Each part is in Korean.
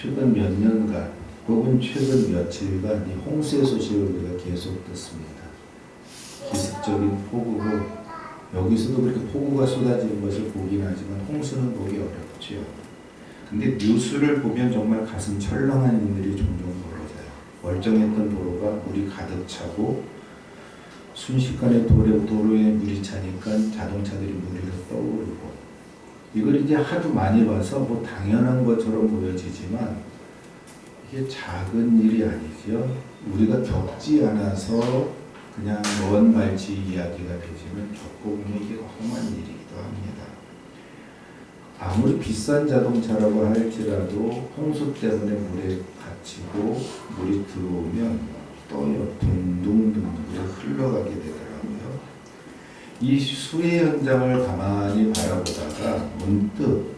최근 몇 년간 혹은 최근 며칠간 이 홍수의 소식을 우리가 계속 듣습니다. 기습적인 폭우로 여기서도 그렇게 폭우가 쏟아지는 것을 보긴 하지만 홍수는 보기 어렵죠. 근데 뉴스를 보면 정말 가슴 철렁한 일들이 종종 벌어져요. 멀쩡했던 도로가 물이 가득 차고 순식간에 도로에 물이 차니까 자동차들이 물 위로 떠오르고, 이걸 이제 하도 많이 봐서 뭐 당연한 것처럼 보여지지만 이게 작은 일이 아니죠. 우리가 겪지 않아서 그냥 먼 발치 이야기가 되지만 겪어보면 이게 험한 일이기도 합니다. 아무리 비싼 자동차라고 할지라도 홍수 때문에 물에 갇히고 물이 들어오면 떠요. 둥둥둥 흘러가게 되더라고요. 이 수해 현장을 가만히 바라보다가 문득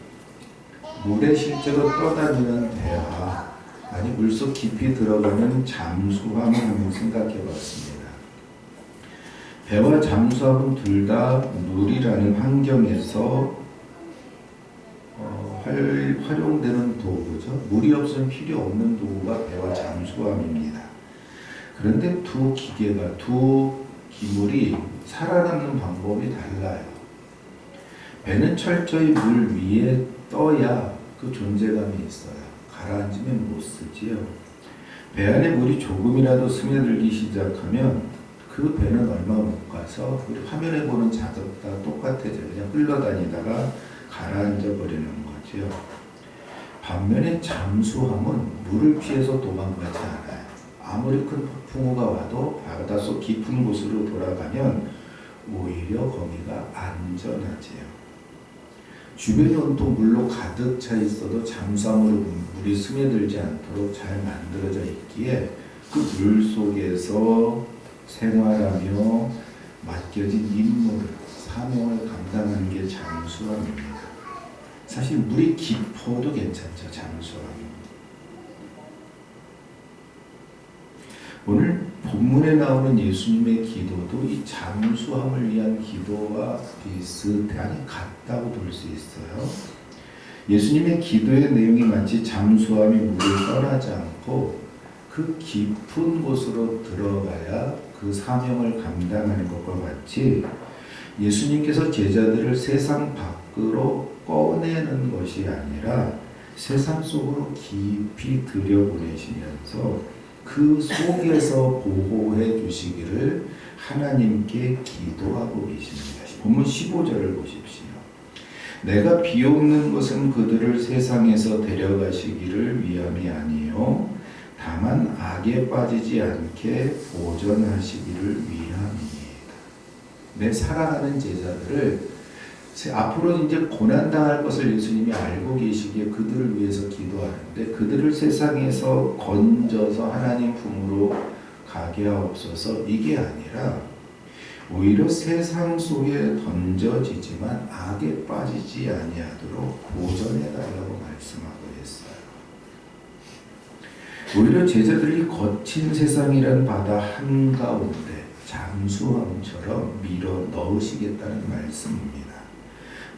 물에 실제로 떠다니는 배와 아니 물속 깊이 들어가는 잠수함을 한번 생각해 봤습니다. 배와 잠수함은 둘 다 물이라는 환경에서 활용되는 도구죠. 물이 없으면 필요 없는 도구가 배와 잠수함입니다. 그런데 두 기계가, 두 기물이 살아남는 방법이 달라요. 배는 철저히 물 위에 떠야 그 존재감이 있어요. 가라앉으면 못 쓰지요. 배 안에 물이 조금이라도 스며들기 시작하면 그 배는 얼마 못 가서 우리 화면에 보는 자석과 똑같아져요. 그냥 흘러다니다가 가라앉아 버리는 거죠. 반면에 잠수함은 물을 피해서 도망가지 않아요. 아무리 큰 폭풍우가 와도 바닷속 깊은 곳으로 돌아가면 오히려 거기가 안전하지요. 주변이 온통 물로 가득 차 있어도 잠수함으로 물이 스며들지 않도록 잘 만들어져 있기에 그 물 속에서 생활하며 맡겨진 임무, 사명을 감당하는 게 잠수함입니다. 사실 물이 깊어도 괜찮죠, 잠수함. 오늘 본문에 나오는 예수님의 기도도 이 잠수함을 위한 기도와 비슷하니 같다고 볼 수 있어요. 예수님의 기도의 내용이 마치 잠수함이 물을 떠나지 않고 그 깊은 곳으로 들어가야 그 사명을 감당하는 것과 같이 예수님께서 제자들을 세상 밖으로 꺼내는 것이 아니라 세상 속으로 깊이 들여보내시면서 그 속에서 보호해 주시기를 하나님께 기도하고 계십니다. 본문 15절을 보십시오. 내가 비옵는 것은 그들을 세상에서 데려가시기를 위함이 아니요 다만 악에 빠지지 않게 보전하시기를 위함이니이다. 내 사랑하는 제자들을 앞으로 이제 고난당할 것을 예수님이 알고 계시기에 그들을 위해서 기도하는데, 그들을 세상에서 건져서 하나님 품으로 가게 하옵소서, 이게 아니라 오히려 세상 속에 던져지지만 악에 빠지지 아니하도록 보전해 달라고 말씀하고 있어요. 오히려 제자들이 거친 세상이란 바다 한가운데 잠수함처럼 밀어 넣으시겠다는 말씀입니다.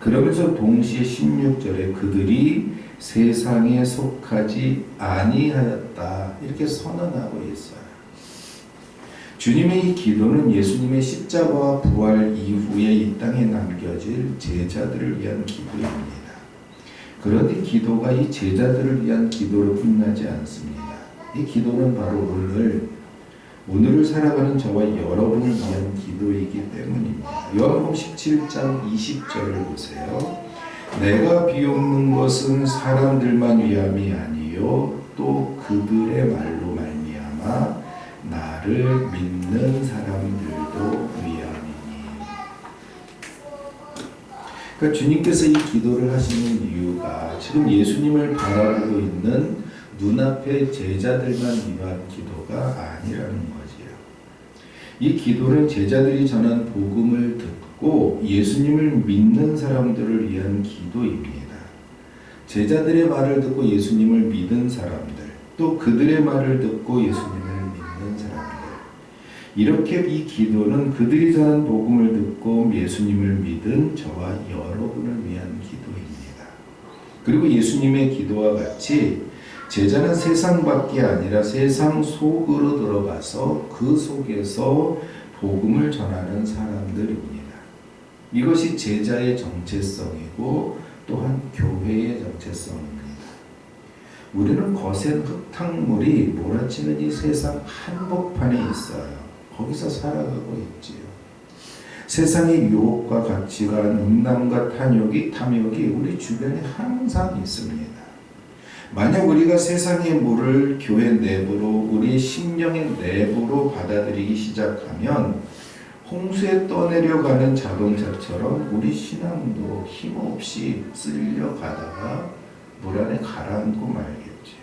그러면서 동시에 16절에 그들이 세상에 속하지 아니하였다 이렇게 선언하고 있어요. 주님의 이 기도는 예수님의 십자가와 부활 이후에 이 땅에 남겨질 제자들을 위한 기도입니다. 그런데 기도가 이 제자들을 위한 기도로 끝나지 않습니다. 이 기도는 바로 오늘을 살아가는 저와 여러분을 위한 기도이기 때문입니다. 요한복음 17장 20절을 보세요. 내가 비옵는 것은 사람들만 위함이 아니요 또 그들의 말로 말미암아 나를 믿는 사람들도 위함이니. 그러니까 주님께서 이 기도를 하시는 이유가 지금 예수님을 바라보고 있는 눈앞의 제자들만 위한 기도가 아니라는 거지요. 이 기도는 제자들이 전한 복음을 듣고 예수님을 믿는 사람들을 위한 기도입니다. 제자들의 말을 듣고 예수님을 믿은 사람들, 또 그들의 말을 듣고 예수님을 믿는 사람들, 이렇게 이 기도는 그들이 전한 복음을 듣고 예수님을 믿은 저와 여러분을 위한 기도입니다. 그리고 예수님의 기도와 같이 제자는 세상 밖이 아니라 세상 속으로 들어가서 그 속에서 복음을 전하는 사람들입니다. 이것이 제자의 정체성이고 또한 교회의 정체성입니다. 우리는 거센 흙탕물이 몰아치는 이 세상 한복판에 있어요. 거기서 살아가고 있지요. 세상의 유혹과 가치관, 음란과 탐욕이 우리 주변에 항상 있습니다. 만약 우리가 세상의 물을 교회 내부로, 우리 심령의 내부로 받아들이기 시작하면 홍수에 떠내려가는 자동차처럼 우리 신앙도 힘없이 쓸려가다가 물 안에 가라앉고 말겠지요.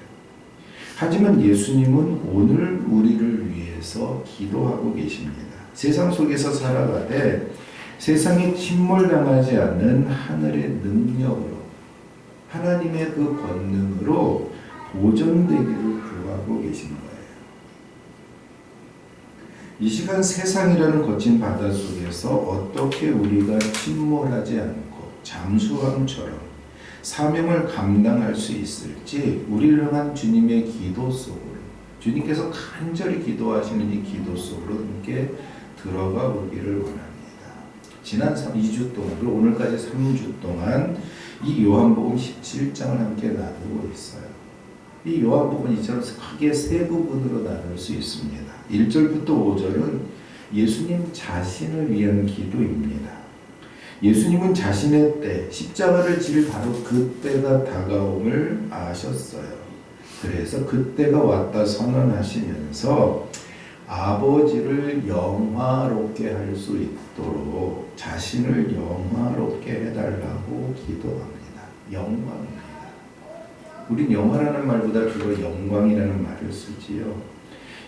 하지만 예수님은 오늘 우리를 위해서 기도하고 계십니다. 세상 속에서 살아가되 세상에 침몰당하지 않는 하늘의 능력으로, 하나님의 그 권능으로 보존되기를 구하고 계신 거예요. 이 시간 세상이라는 거친 바다 속에서 어떻게 우리가 침몰하지 않고 잠수함처럼 사명을 감당할 수 있을지 우리를 향한 주님의 기도 속으로, 주님께서 간절히 기도하시는 이 기도 속으로 함께 들어가 보기를 원합니다. 지난 2주 동안, 그리고 오늘까지 3주 동안 이 요한복음 17장을 함께 나누고 있어요. 이 요한복음은 이처럼 크게 세 부분으로 나눌 수 있습니다. 1절부터 5절은 예수님 자신을 위한 기도입니다. 예수님은 자신의 때, 십자가를 질 바로 그때가 다가옴을 아셨어요. 그래서 그때가 왔다 선언하시면서 아버지를 영화롭게 할 수 있도록 자신을 영화롭게 해달라고 기도합니다. 영광입니다. 우린 영화라는 말보다 주로 영광이라는 말을 쓰지요.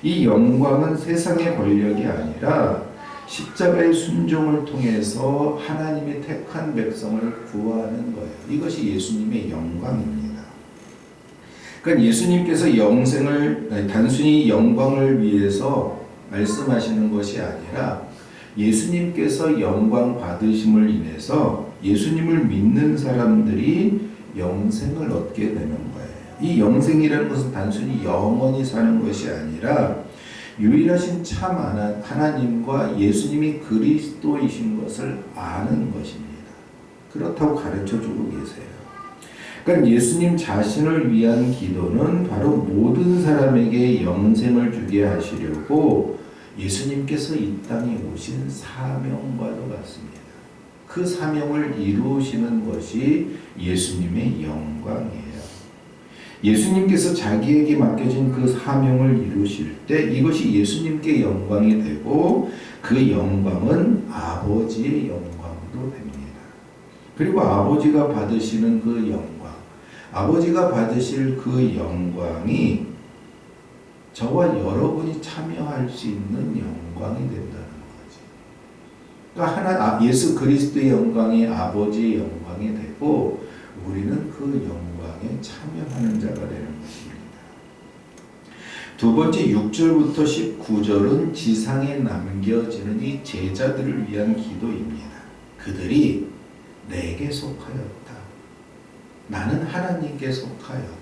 이 영광은 세상의 권력이 아니라 십자가의 순종을 통해서 하나님이 택한 백성을 구하는 거예요. 이것이 예수님의 영광입니다. 그러니까 예수님께서 영생을 단순히 영광을 위해서 말씀하시는 것이 아니라 예수님께서 영광 받으심을 인해서 예수님을 믿는 사람들이 영생을 얻게 되는 거예요. 이 영생이라는 것은 단순히 영원히 사는 것이 아니라 유일하신 참 하나님과 예수님이 그리스도이신 것을 아는 것입니다. 그렇다고 가르쳐주고 계세요. 그러니까 예수님 자신을 위한 기도는 바로 모든 사람에게 영생을 주게 하시려고 예수님께서 이 땅에 오신 사명과도 같습니다. 그 사명을 이루시는 것이 예수님의 영광이에요. 예수님께서 자기에게 맡겨진 그 사명을 이루실 때 이것이 예수님께 영광이 되고 그 영광은 아버지의 영광도 됩니다. 그리고 아버지가 받으시는 그 영광, 아버지가 받으실 그 영광이 저와 여러분이 참여할 수 있는 영광이 된다는 거지. 그러니까 예수 그리스도의 영광이 아버지의 영광이 되고 우리는 그 영광에 참여하는 자가 되는 것입니다. 두 번째 6절부터 19절은 지상에 남겨지는 이 제자들을 위한 기도입니다. 그들이 내게 속하였다. 나는 하나님께 속하였고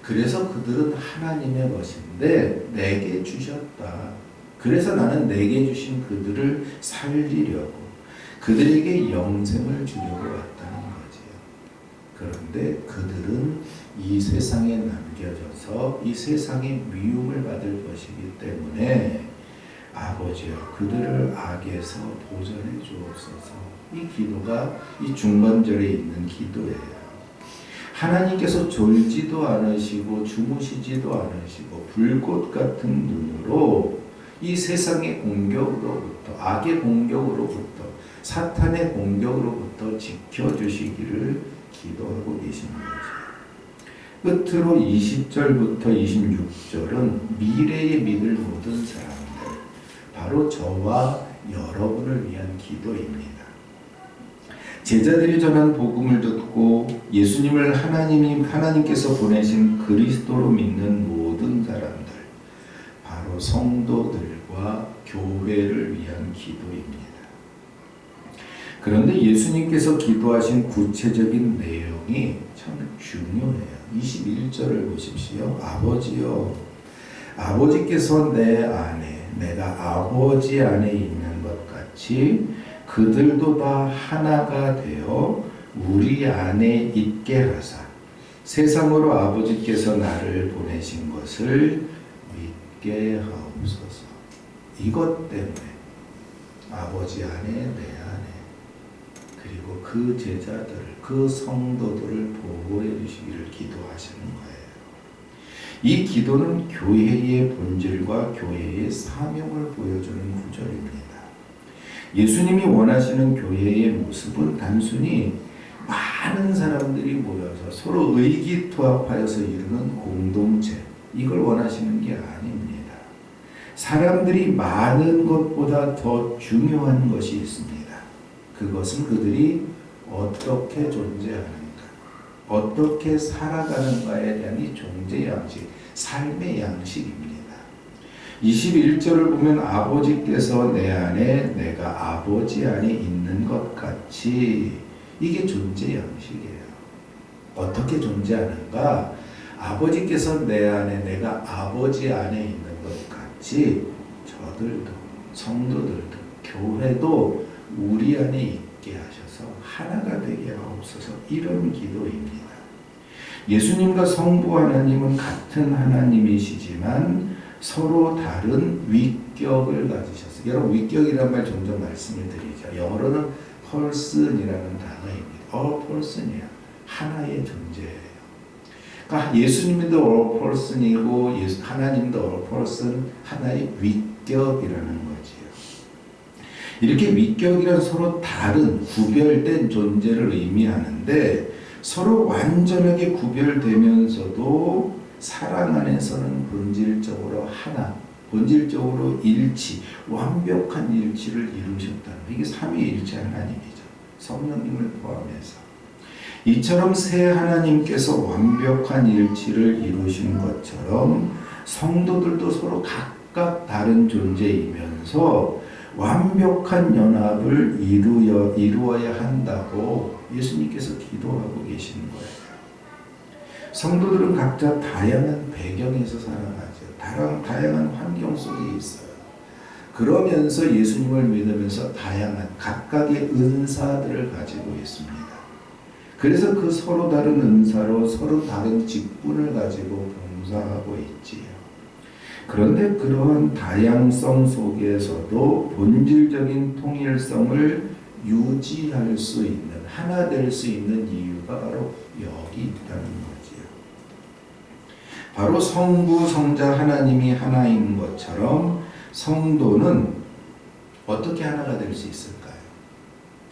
그래서 그들은 하나님의 것인데 내게 주셨다. 그래서 나는 내게 주신 그들을 살리려고 그들에게 영생을 주려고 왔다는 거지요. 그런데 그들은 이 세상에 남겨져서 이 세상의 미움을 받을 것이기 때문에 아버지여 그들을 악에서 보존해 주옵소서. 이 기도가 이 중반절에 있는 기도예요. 하나님께서 졸지도 않으시고 주무시지도 않으시고 불꽃 같은 눈으로 이 세상의 공격으로부터 악의 공격으로부터 사탄의 공격으로부터 지켜주시기를 기도하고 계신 거죠. 끝으로 20절부터 26절은 미래에 믿을 모든 사람들, 바로 저와 여러분을 위한 기도입니다. 제자들이 전한 복음을 듣고 예수님을 하나님께서 보내신 그리스도로 믿는 모든 사람들, 바로 성도들과 교회를 위한 기도입니다. 그런데 예수님께서 기도하신 구체적인 내용이 참 중요해요. 21절 20절을 보십시오. 아버지여, 아버지께서 내 안에, 내가 아버지 안에 있는 것 같이 그들도 다 하나가 되어 우리 안에 있게 하사 세상으로 아버지께서 나를 보내신 것을 믿게 하옵소서. 이것 때문에 아버지 안에, 내 안에, 그리고 그 제자들을, 그 성도들을 보호해 주시기를 기도하시는 거예요. 이 기도는 교회의 본질과 교회의 사명을 보여주는 구절입니다. 예수님이 원하시는 교회의 모습은 단순히 많은 사람들이 모여서 서로 의기투합하여서 이루는 공동체, 이걸 원하시는 게 아닙니다. 사람들이 많은 것보다 더 중요한 것이 있습니다. 그것은 그들이 어떻게 존재하는가, 어떻게 살아가는가에 대한 이 존재 양식, 삶의 양식입니다. 21절을 보면 아버지께서 내 안에, 내가 아버지 안에 있는 것 같이, 이게 존재 양식이에요. 어떻게 존재하는가? 아버지께서 내 안에, 내가 아버지 안에 있는 것 같이 저들도, 성도들도, 교회도 우리 안에 있게 하셔서 하나가 되게 하옵소서. 이런 기도입니다. 예수님과 성부 하나님은 같은 하나님이시지만 서로 다른 위격을 가지셨어요. 여러분, 위격이란 말 종종 말씀을 드리죠. 영어로는 person이라는 단어입니다. all person이야. 하나의 존재예요. 그러니까 예수님도 all person이고 하나님도 all person, 하나의 위격이라는 거지요. 이렇게 위격이란 서로 다른 구별된 존재를 의미하는데 서로 완전하게 구별되면서도 사랑 안에서는 본질적으로 하나, 본질적으로 일치, 완벽한 일치를 이루셨다는, 이게 삼위일체 하나님이죠. 성령님을 포함해서. 이처럼 새 하나님께서 완벽한 일치를 이루신 것처럼 성도들도 서로 각각 다른 존재이면서 완벽한 연합을 이루어야 한다고 예수님께서 기도하고 계시는 거예요. 성도들은 각자 다양한 배경에서 살아가죠. 다양한 환경 속에 있어요. 그러면서 예수님을 믿으면서 다양한 각각의 은사들을 가지고 있습니다. 그래서 그 서로 다른 은사로 서로 다른 직분을 가지고 봉사하고 있지요. 그런데 그러한 다양성 속에서도 본질적인 통일성을 유지할 수 있는, 하나 될 수 있는 이유가 바로 여기 있다는 거지요. 바로 성부, 성자, 하나님이 하나인 것처럼 성도는 어떻게 하나가 될 수 있을까요?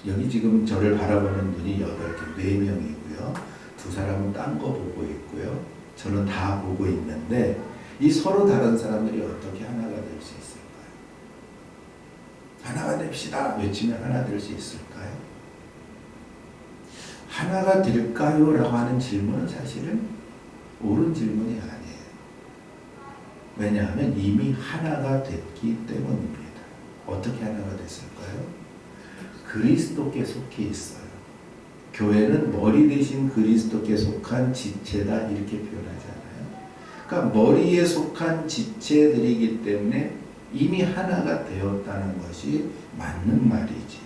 여기 지금 저를 바라보는 분이 8개, 4명이고요. 2사람은 딴 거 보고 있고요. 저는 다 보고 있는데 이 서로 다른 사람들이 어떻게 하나가 될 수 있을까요? 하나가 됩시다 외치면 하나 될 수 있을까요? 하나가 될까요? 라고 하는 질문은 사실은 옳은 질문이 아니에요. 왜냐하면 이미 하나가 됐기 때문입니다. 어떻게 하나가 됐을까요? 그리스도께 속해 있어요. 교회는 머리 대신 그리스도께 속한 지체다, 이렇게 표현하잖아요. 그러니까 머리에 속한 지체들이기 때문에 이미 하나가 되었다는 것이 맞는 말이지요.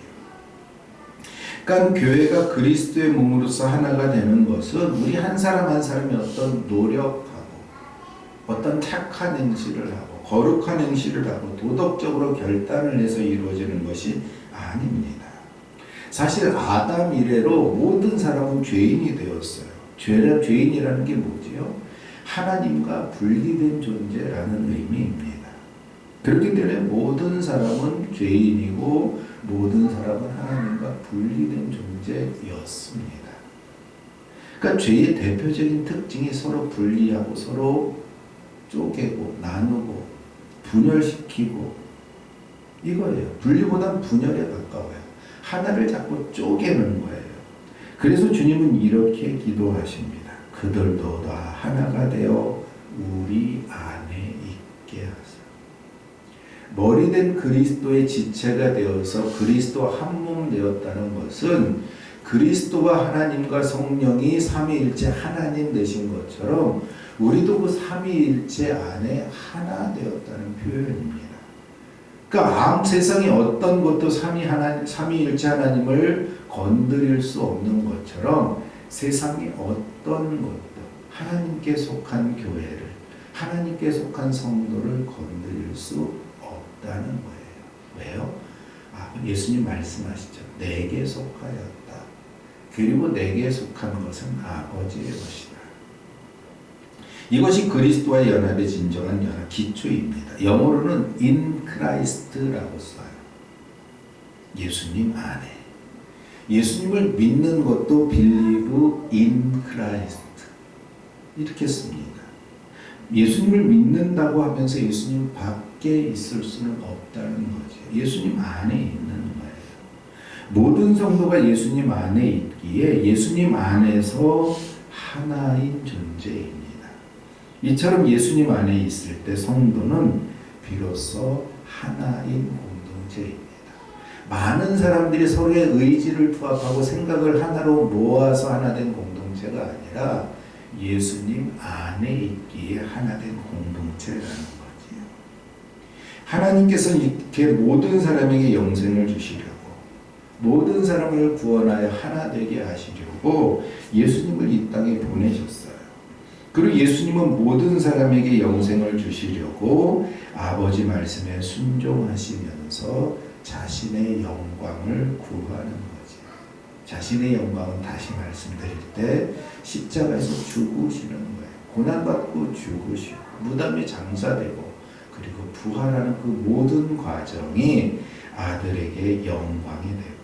그러니까 교회가 그리스도의 몸으로서 하나가 되는 것은 우리 한 사람 한 사람이 어떤 노력하고 어떤 착한 행실을 하고 거룩한 행실을 하고 도덕적으로 결단을 해서 이루어지는 것이 아닙니다. 사실 아담 이래로 모든 사람은 죄인이 되었어요. 죄인이라는 게 뭐지요? 하나님과 분리된 존재라는 의미입니다. 그렇기 때문에 모든 사람은 죄인이고 모든 사람은 하나님과 분리된 존재였습니다. 그러니까 죄의 대표적인 특징이 서로 분리하고 서로 쪼개고 나누고 분열시키고 이거예요. 분리보다는 분열에 가까워요. 하나를 자꾸 쪼개는 거예요. 그래서 주님은 이렇게 기도하십니다. 그들도 다 하나가 되어 우리 안에 있게 하사. 머리된 그리스도의 지체가 되어서 그리스도와 한 몸 되었다는 것은 그리스도와 하나님과 성령이 삼위일체 하나님 되신 것처럼 우리도 그 삼위일체 안에 하나 되었다는 표현입니다. 그러니까 세상에 어떤 것도 삼위일체 하나님을 건드릴 수 없는 것처럼 세상에 어떤 것도 하나님께 속한 교회를, 하나님께 속한 성도를 건드릴 수 없다는 거예요. 왜요? 예수님 말씀하시죠. 내게 속하였다. 그리고 내게 속한 것은 아버지의 것이다. 이것이 그리스도와 연합의 진정한 연합 기초입니다. 영어로는 in Christ라고 써요. 예수님 안에. 예수님을 믿는 것도 believe in Christ 이렇게 씁니다. 예수님을 믿는다고 하면서 예수님 밖에 있을 수는 없다는 거죠. 예수님 안에 있는 거예요. 모든 성도가 예수님 안에 있기에 예수님 안에서 하나인 존재입니다. 이처럼 예수님 안에 있을 때 성도는 비로소 하나인 공동체입니다. 많은 사람들이 서로의 의지를 부합하고 생각을 하나로 모아서 하나된 공동체가 아니라 예수님 안에 있기에 하나된 공동체라는 거지요. 하나님께서 이렇게 모든 사람에게 영생을 주시려고, 모든 사람을 구원하여 하나 되게 하시려고 예수님을 이 땅에 보내셨어요. 그리고 예수님은 모든 사람에게 영생을 주시려고 아버지 말씀에 순종하시면서 자신의 영광을 구하는 거죠. 자신의 영광은 다시 말씀드릴 때 십자가에서 죽으시는 거예요. 고난받고 죽으시고 무덤에 장사되고 그리고 부활하는 그 모든 과정이 아들에게 영광이 되고,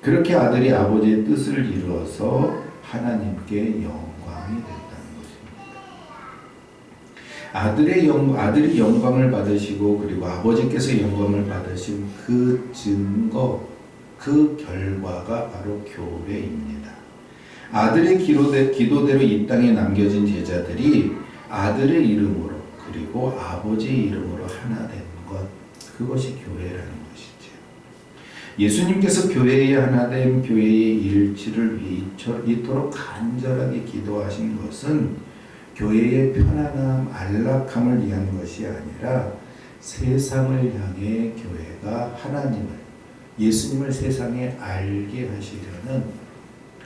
그렇게 아들이 아버지의 뜻을 이루어서 하나님께 영광이 된다는 것입니다. 아들이 영광을 받으시고 그리고 아버지께서 영광을 받으신 그 증거, 그 결과가 바로 교회입니다. 아들의 기도대로 이 땅에 남겨진 제자들이 아들의 이름으로 그리고 아버지의 이름으로 하나 된 것, 그것이 교회라는 것이죠. 예수님께서 교회의 하나됨, 교회의 일치를 위해 이토록 간절하게 기도하신 것은 교회의 편안함, 안락함을 위한 것이 아니라 세상을 향해 교회가 하나님을, 예수님을 세상에 알게 하시려는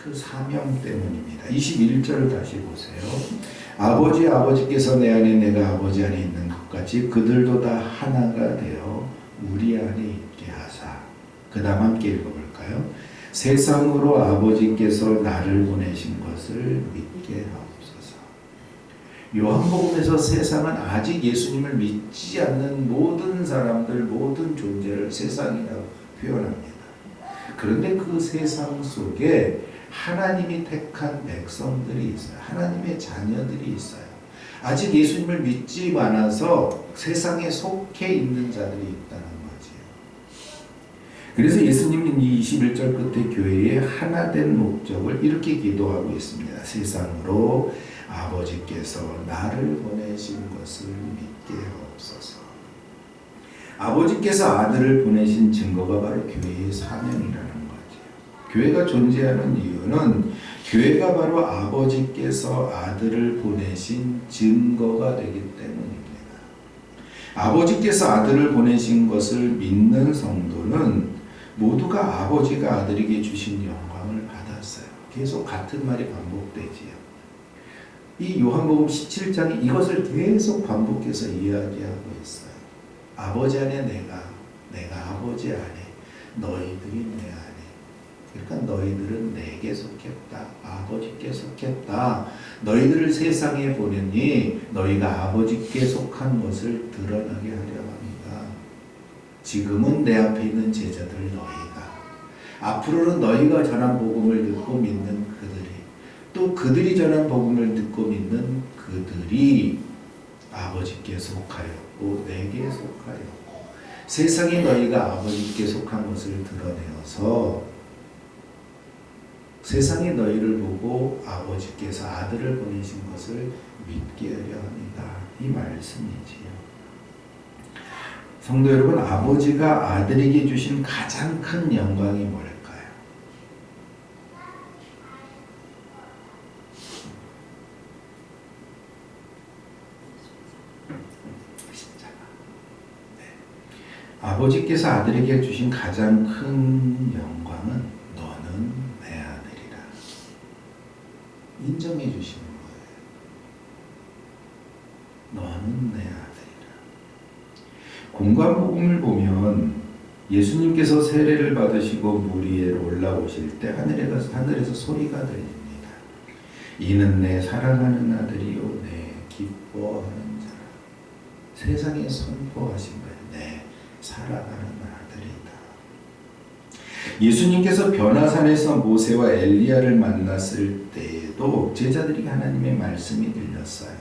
그 사명 때문입니다. 21절 다시 보세요. 아버지께서 내 안에 내가 아버지 안에 있는 것 같이 그들도 다 하나가 되어 우리 안에 있게 하사. 그 다음 함께 읽어볼까요? 세상으로 아버지께서 나를 보내신 것을 믿게 하옵소서. 요한복음에서 세상은 아직 예수님을 믿지 않는 모든 사람들, 모든 존재를 세상이라고 표현합니다. 그런데 그 세상 속에 하나님이 택한 백성들이 있어요. 하나님의 자녀들이 있어요. 아직 예수님을 믿지 않아서 세상에 속해 있는 자들이 있다는 거지요. 그래서 예수님은 이 21절 끝에 교회의 하나된 목적을 이렇게 기도하고 있습니다. 세상으로 아버지께서 나를 보내신 것을 믿게 하옵소서. 아버지께서 아들을 보내신 증거가 바로 교회의 사명이라는 거죠. 교회가 존재하는 이유는 교회가 바로 아버지께서 아들을 보내신 증거가 되기 때문입니다. 아버지께서 아들을 보내신 것을 믿는 성도는 모두가 아버지가 아들에게 주신 영광을 받았어요. 계속 같은 말이 반복되지요. 이 요한복음 17장이 이것을 계속 반복해서 이야기하고 있어요. 아버지 안에 내가 아버지 안에, 너희들이 내 안에. 그러니까 너희들은 내게 속했다. 아버지께 속했다. 너희들을 세상에 보내니 너희가 아버지께 속한 것을 드러나게 하려 합니다. 지금은 내 앞에 있는 제자들 너희가, 앞으로는 너희가 전한 복음을 듣고 믿는 그들이, 또 그들이 전한 복음을 듣고 믿는 그들이 아버지께 속하였고 내게 속하였고, 세상에 너희가 아버지께 속한 것을 드러내어서 세상이 너희를 보고 아버지께서 아들을 보내신 것을 믿게 하려 합니다. 이 말씀이지요. 성도 여러분, 아버지가 아들에게 주신 가장 큰 영광이 뭘까요? 아버지께서 아들에게 주신 가장 큰 영광은 너는 내 아들이라. 인정해 주시는 거예요. 너는 내 아들이라. 공관복음을 보면 예수님께서 세례를 받으시고 물 위에 올라오실 때 하늘에서 소리가 들립니다. 이는 내 사랑하는 아들이요 내 기뻐하는 자라. 세상에 선포하신 거예요. 내 사랑하는 아들이다. 예수님께서 변화산에서 모세와 엘리야를 만났을 때에도 제자들에게 하나님의 말씀이 들렸어요.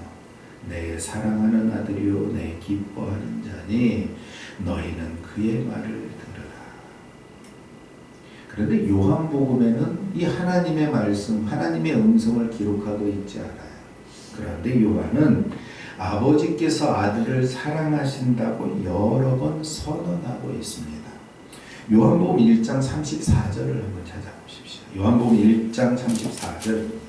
내 사랑하는 아들이요 내 기뻐하는 자니 너희는 그의 말을 들으라. 그런데 요한복음에는 이 하나님의 말씀, 하나님의 음성을 기록하고 있지 않아요. 그런데 요한은 아버지께서 아들을 사랑하신다고 여러 번 선언하고 있습니다. 요한복음 1장 34절을 한번 찾아보십시오. 요한복음 1장 34절.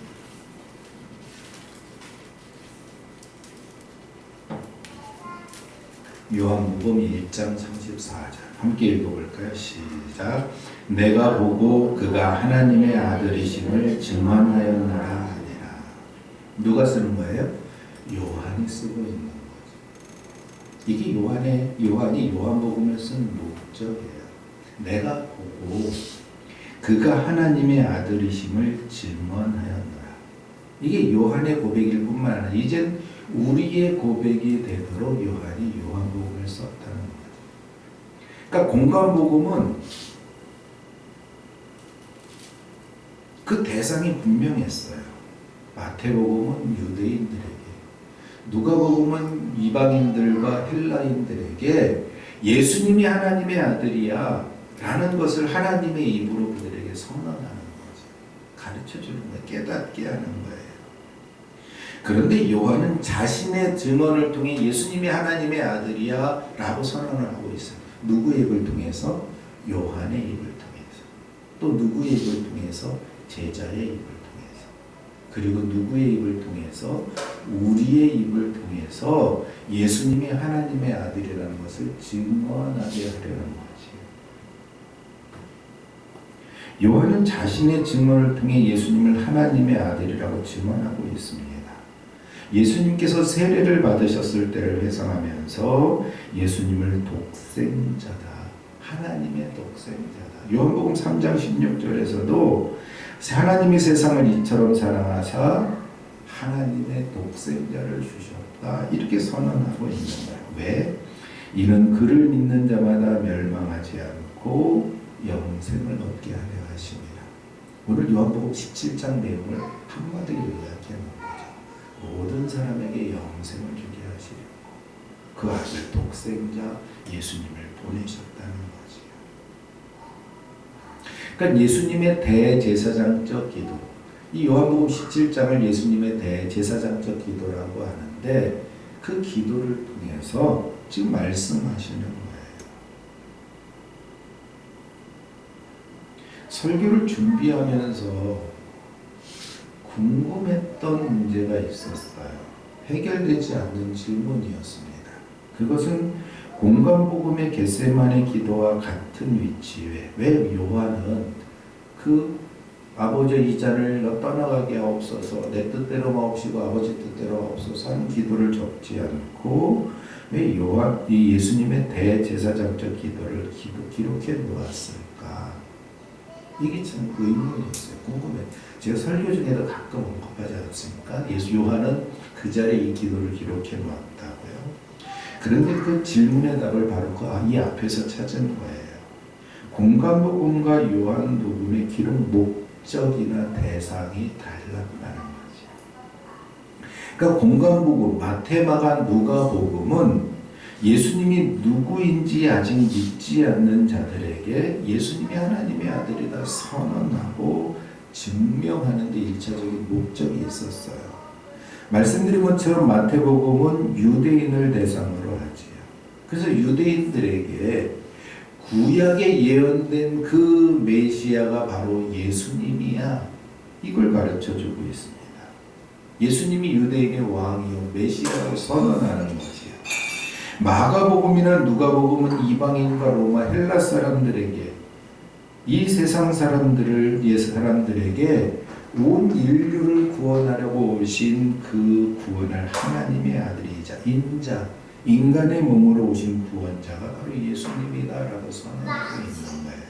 요한복음 1장 34절 함께 읽어볼까요? 시작. 내가 보고 그가 하나님의 아들이심을 증언하였노라 하니라. 누가 쓰는 거예요? 요한이 쓰고 있는 거죠. 이게 요한이 요한복음을 쓴 목적이에요. 내가 보고 그가 하나님의 아들이심을 증언하였노라. 이게 요한의 고백일 뿐만 아니라 이젠 우리의 고백이 되도록 요한이 요한복음을 썼다는 거죠. 그러니까 공관복음은 그 대상이 분명했어요. 마태복음은 유대인들에게, 누가복음은 이방인들과 헬라인들에게 예수님이 하나님의 아들이야 라는 것을 하나님의 입으로 그들에게 선언하는 거죠. 가르쳐주는 거예요. 깨닫게 하는 거예요. 그런데 요한은 자신의 증언을 통해 예수님이 하나님의 아들이야 라고 선언을 하고 있어요. 누구의 입을 통해서? 요한의 입을 통해서. 또 누구의 입을 통해서? 제자의 입을 통해서. 그리고 누구의 입을 통해서? 우리의 입을 통해서 예수님이 하나님의 아들이라는 것을 증언하게 하려는 거지. 요한은 자신의 증언을 통해 예수님을 하나님의 아들이라고 증언하고 있습니다. 예수님께서 세례를 받으셨을 때를 회상하면서 예수님을 독생자다, 하나님의 독생자다. 요한복음 3장 16절에서도 하나님이 세상을 이처럼 사랑하사 하나님의 독생자를 주셨다, 이렇게 선언하고 있는 거예요. 왜? 이는 그를 믿는 자마다 멸망하지 않고 영생을 얻게 하려 하십니다. 오늘 요한복음 17장 내용을 한마디로 요약해 놓은 거죠. 모든 사람에게 영생을 주게 하시려고 그 아들 독생자 예수님을 보내셨다는 거지요. 그러니까 예수님의 대제사장적 기도, 이 요한복음 17장을 예수님의 대제사장적 기도라고 하는데 그 기도를 통해서 지금 말씀하시는 거예요. 설교를 준비하면서 궁금했던 문제가 있었어요. 해결되지 않는 질문이었습니다. 그것은 공관복음의 겟세마네 기도와 같은 위치에 왜 요한은 그 아버지의 이 잔을 떠나가게 하옵소서, 내 뜻대로 마옵시고 아버지 뜻대로 하옵소서 하는 기도를 적지 않고 왜 이 예수님의 대제사장적 기도를 기록해 놓았을까? 이게 참 의문이었어요. 궁금해. 제가 설교 중에도 가끔 언급하지 않습니까? 요한은 그 자리에 이 기도를 기록해 놓았다고요. 그런데 그 질문의 답을 바로 이 앞에서 찾은 거예요. 공관복음과 요한복음의 기록 목적이나 대상이 달랐다는 거죠. 그러니까 공관복음, 마태, 마가, 누가복음은 예수님이 누구인지 아직 믿지 않는 자들에게 예수님이 하나님의 아들이다 선언하고 증명하는 데 일차적인 목적이 있었어요. 말씀드린 것처럼 마태복음은 유대인을 대상으로 하지요. 그래서 유대인들에게 구약에 예언된 그 메시아가 바로 예수님이야, 이걸 가르쳐주고 있습니다. 예수님이 유대인의 왕이요 메시아로 선언하는 거지요. 마가복음이나 누가복음은 이방인과 로마 헬라 사람들에게, 이 세상 사람들을 예수 사람들에게 온 인류를 구원하려고 오신 그 구원할 하나님의 아들이자 인자, 인간의 몸으로 오신 구원자가 바로 예수님이다라고 선언하고 있는 거예요.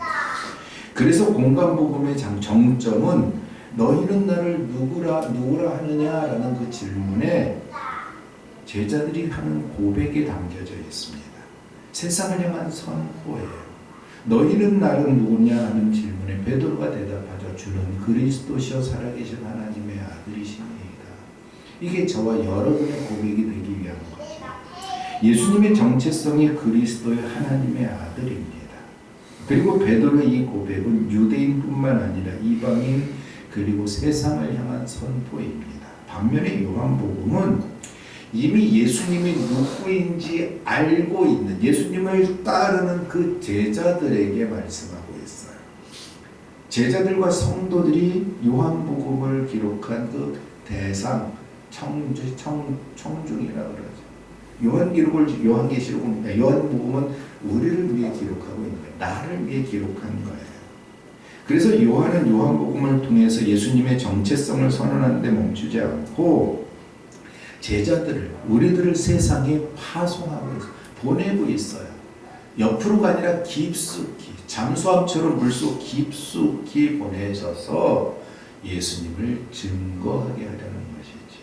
그래서 공간복음의 정점은 너희는 나를 누구라 하느냐라는 그 질문에 제자들이 하는 고백이 담겨져 있습니다. 세상을 향한 선포예요. 너희는 나를 누구냐 하는 질문에 베드로가 대답하죠. 주는 그리스도시요 살아계신 하나님의 아들이십니다. 이게 저와 여러분의 고백이 되기 위한 거죠. 예수님의 정체성이 그리스도의 하나님의 아들입니다. 그리고 베드로의 이 고백은 유대인뿐만 아니라 이방인 그리고 세상을 향한 선포입니다. 반면에 요한복음은 이미 예수님이 누구인지 알고 있는, 예수님을 따르는 그 제자들에게 말씀하고 있어요. 제자들과 성도들이 요한복음을 기록한 그 대상, 청중이라고 그러죠. 요한복음은 우리를 위해 기록하고 있는 거예요. 나를 위해 기록한 거예요. 그래서 요한은 요한복음을 통해서 예수님의 정체성을 선언하는데 멈추지 않고 제자들을, 우리들을 세상에 파송하고 있어요. 보내고 있어요. 옆으로가 아니라 깊숙이, 잠수함처럼 물속 깊숙이 보내셔서 예수님을 증거하게 하려는 것이지.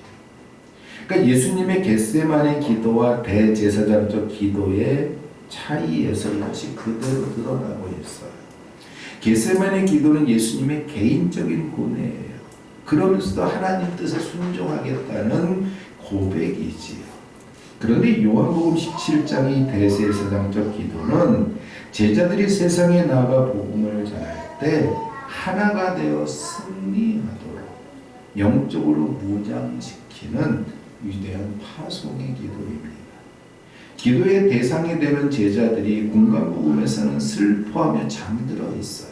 그러니까 예수님의 겟세마네 기도와 대제사장적 기도의 차이에서 이것이 그대로 드러나고 있어요. 겟세마네 기도는 예수님의 개인적인 고뇌예요. 그러면서도 하나님 뜻에 순종하겠다는 고백이지요. 그런데 요한복음 17장의 대제사장적 기도는 제자들이 세상에 나가 복음을 전할 때 하나가 되어 승리하도록 영적으로 무장시키는 위대한 파송의 기도입니다. 기도의 대상이 되는 제자들이 공간복음에서는 슬퍼하며 잠들어 있어요.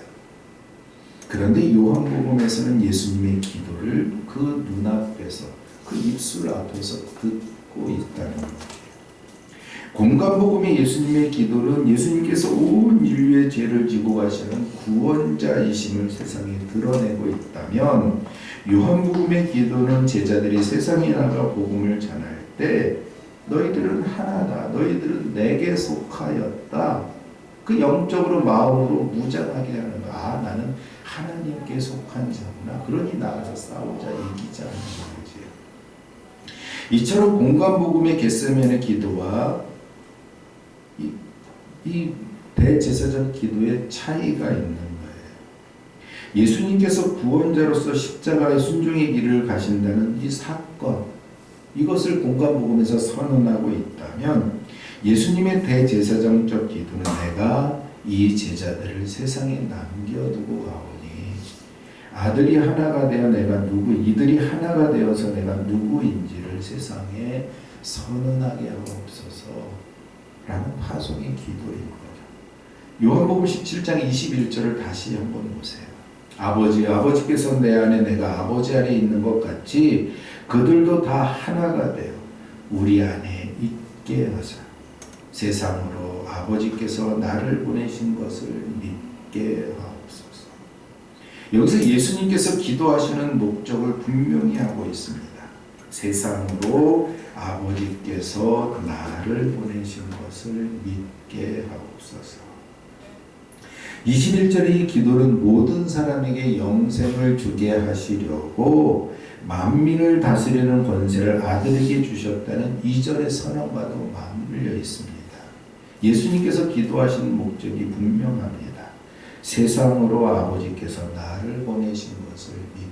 그런데 요한복음에서는 예수님의 기도를 그 눈앞에서, 그 입술 앞에서 듣고 있다는 거예요. 공간복음의 예수님의 기도는 예수님께서 온 인류의 죄를 지고 가시는 구원자이심을 세상에 드러내고 있다면, 요한복음의 기도는 제자들이 세상에 나가 복음을 전할 때 너희들은 하나다, 너희들은 내게 속하였다, 그 영적으로 마음으로 무장하게 하는 거야. 아, 나는 하나님께 속한 자구나. 그러니 나가서 싸우자, 이기자 하는 거지. 이처럼 공간복음의 겟세마네 기도와 이 대제사장 기도의 차이가 있는 거예요. 예수님께서 구원자로서 십자가의 순종의 길을 가신다는 이 사건, 이것을 공간복음에서 선언하고 있다면, 예수님의 대제사장적 기도는 내가 이 제자들을 세상에 남겨두고 가오니 아들이 하나가 되어 이들이 하나가 되어서 내가 누구인지를 세상에 선언하게 하옵소서 라는 파송의 기도인 거죠. 요한복음 17장 21절을 다시 한번 보세요. 아버지께서 내 안에 내가 아버지 안에 있는 것 같이 그들도 다 하나가 되어 우리 안에 있게 하사 세상으로 아버지께서 나를 보내신 것을 믿게 하옵소서. 여기서 예수님께서 기도하시는 목적을 분명히 하고 있습니다. 세상으로 아버지께서 나를 보내신 것을 믿게 하옵소서. 21절의 기도는 모든 사람에게 영생을 주게 하시려고 만민을 다스리는 권세를 아들에게 주셨다는 2절의 선언과도 맞물려 있습니다. 예수님께서 기도하신 목적이 분명합니다. 세상으로 아버지께서 나를 보내신 것을